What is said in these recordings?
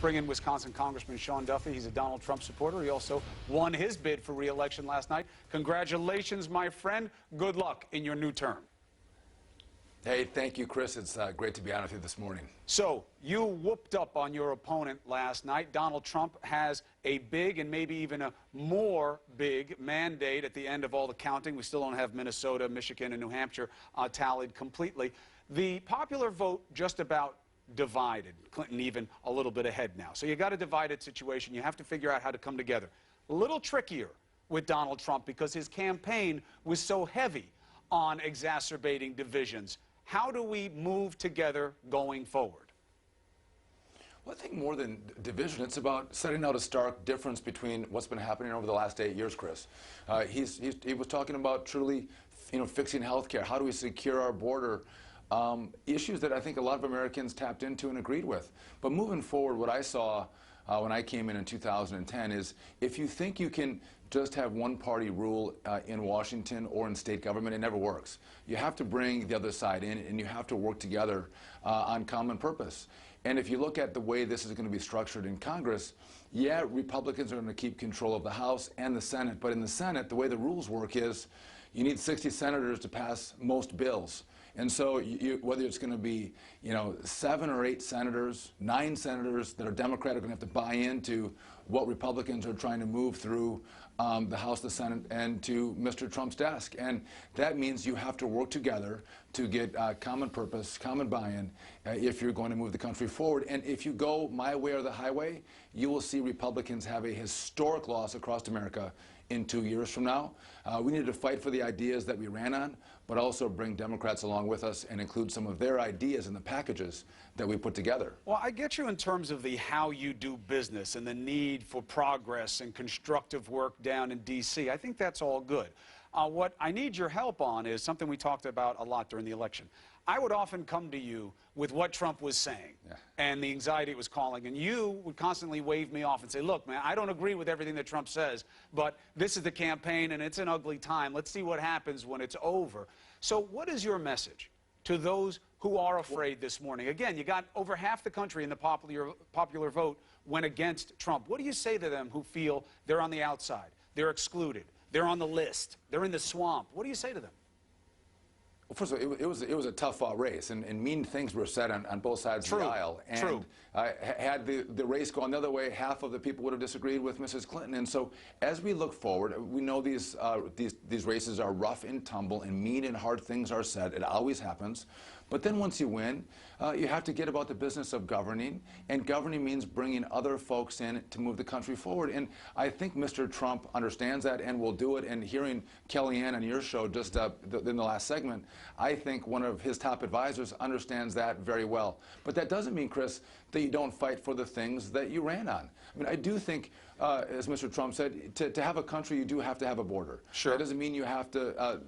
bring in Wisconsin Congressman Sean Duffy. He's a Donald Trump supporter. He also won his bid for re-election last night. Congratulations, my friend. Good luck in your new term. Hey, thank you, Chris. It's great to be on with you this morning. So, you whooped up on your opponent last night. Donald Trump has a big and maybe even a more big mandate at the end of all the counting. We still don't have Minnesota, Michigan, and New Hampshire tallied completely. The popular vote just about divided. Clinton even a little bit ahead now. So you got a divided situation. You have to figure out how to come together. A little trickier with Donald Trump because his campaign was so heavy on exacerbating divisions. How do we move together going forward? Well, I think more than division, it's about setting out a stark difference between what's been happening over the last 8 years, Chris. He was talking about truly, fixing health care. How do we secure our border? Issues that I think a lot of Americans tapped into and agreed with. But moving forward, what I saw when I came in 2010 is if you think you can just have one party rule in Washington or in state government, it never works. You have to bring the other side in, and you have to work together on common purpose. And if you look at the way this is going to be structured in Congress, yeah, Republicans are going to keep control of the House and the Senate. But in the Senate, the way the rules work is you need 60 senators to pass most bills. And so whether it's going to be, 7 or 8 senators, 9 senators that are Democratic are going to have to buy into what Republicans are trying to move through the House, the Senate, and to Mr. Trump's desk. And that means you have to work together to get common purpose, common buy-in, if you're going to move the country forward. And if you go my way or the highway, you will see Republicans have a historic loss across America in 2 years from now. We need to fight for the ideas that we ran on, but also bring Democrats along with us and include some of their ideas in the packages that we put together. Well, I get you in terms of the how you do business and the need for progress and constructive work down in D.C. I think that's all good. What I need your help on is something we talked about a lot during the election. I would often come to you with what Trump was saying and the anxiety it was calling, and you would constantly wave me off and say, look, man, I don't agree with everything that Trump says, but this is the campaign and it's an ugly time. Let's see what happens when it's over. So what is your message to those who are afraid this morning? Again, you got over half the country in the popular vote went against Trump. What do you say to them who feel they're on the outside, they're excluded, they're on the list, they're in the swamp? What do you say to them? Well, first of all, it was a tough race, and mean things were said on both sides of the aisle. And had the race gone the other way, half of the people would have disagreed with Mrs. Clinton. And so, as we look forward, we know these races are rough and tumble, and mean and hard things are said. It always happens. But then once you win, you have to get about the business of governing, and governing means bringing other folks in to move the country forward. And I think Mr. Trump understands that and will do it. And hearing Kellyanne on your show just in the last segment, I think one of his top advisors understands that very well. But that doesn't mean, Chris, that you don't fight for the things that you ran on. I mean, I do think, as Mr. Trump said, to have a country, you do have to have a border. Sure. That doesn't mean you have to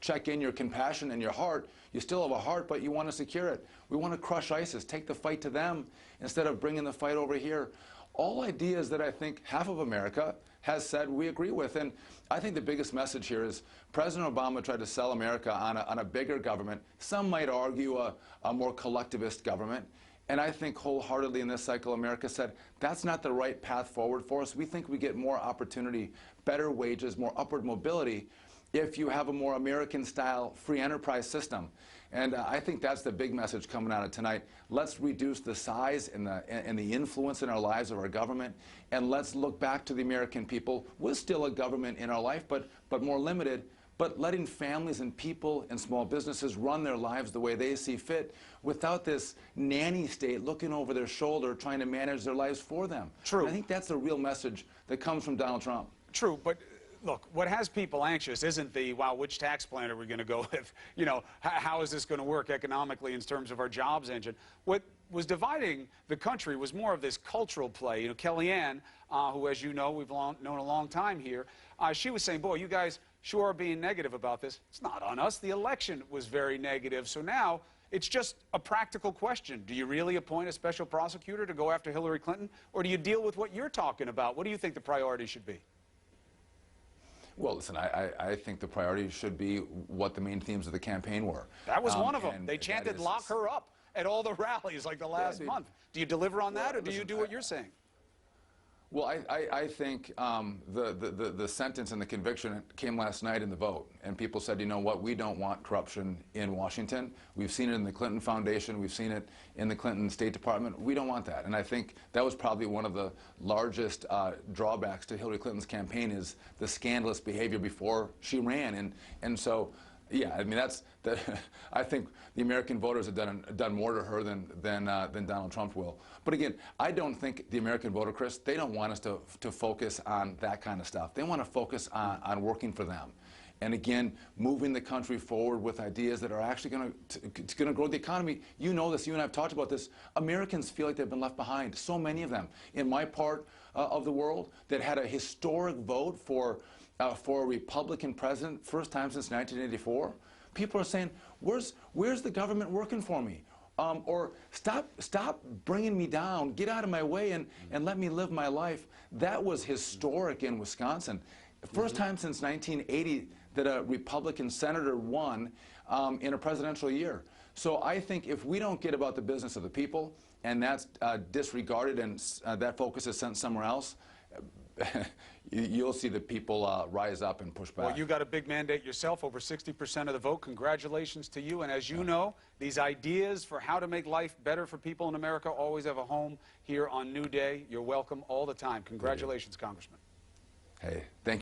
check in your compassion and your heart. You still have a heart, but you want to secure it. We want to crush ISIS, take the fight to them instead of bringing the fight over here. All ideas that I think half of America has said we agree with. And I think the biggest message here is President Obama tried to sell America on a bigger government. Some might argue a more collectivist government. And I think wholeheartedly in this cycle, America said, that's not the right path forward for us. We think we get more opportunity, better wages, more upward mobility if you have a more American-style free enterprise system. And I think that's the big message coming out of tonight. Let's reduce the size and the influence in our lives of our government, and let's look back to the American people with still a government in our life, but more limited, but letting families and people and small businesses run their lives the way they see fit without this nanny state looking over their shoulder trying to manage their lives for them. True. And I think that's the real message that comes from Donald Trump. True, but look, what has people anxious isn't the, wow, which tax plan are we going to go with? How is this going to work economically in terms of our jobs engine? What was dividing the country was more of this cultural play. Kellyanne, who, as you know, we've known a long time here, she was saying, boy, you guys sure are being negative about this. It's not on us. The election was very negative. So now it's just a practical question. Do you really appoint a special prosecutor to go after Hillary Clinton? Or do you deal with what you're talking about? What do you think the priority should be? Well, listen, I think the priority should be what the main themes of the campaign were. That was one of them. They chanted, lock her up. at all the rallies like the last dude. month. Do you deliver on that, Well, or do you listen, do what you're saying? Well, I think the sentence and the conviction came last night in the vote, and people said, you know what, we don't want corruption in Washington. We've seen it in the Clinton Foundation. We've seen it in the Clinton State Department. We don't want that. And I think that was probably one of the largest drawbacks to Hillary Clinton's campaign is the scandalous behavior before she ran. And so, yeah, I mean, I think the American voters have done more to her than Donald Trump will. But again, I don't think the American voter, Chris, they don't want us to focus on that kind of stuff. They want to focus on working for them. And again, moving the country forward with ideas that are actually going to grow the economy. You know this, you and I have talked about this. Americans feel like they've been left behind, so many of them. In my part of the world that had a historic vote for a Republican president, first time since 1984, people are saying, where's the government working for me? Or stop bringing me down, get out of my way and let me live my life. That was historic in Wisconsin. First time since 1980 that a Republican senator won in a presidential year. So I think if we don't get about the business of the people and that's disregarded and that focus is sent somewhere else, you'll see the people rise up and push back. Well, you got a big mandate yourself, over 60% of the vote. Congratulations to you. And as you know, these ideas for how to make life better for people in America always have a home here on New Day. You're welcome all the time. Congratulations, Congressman. Hey, thank you.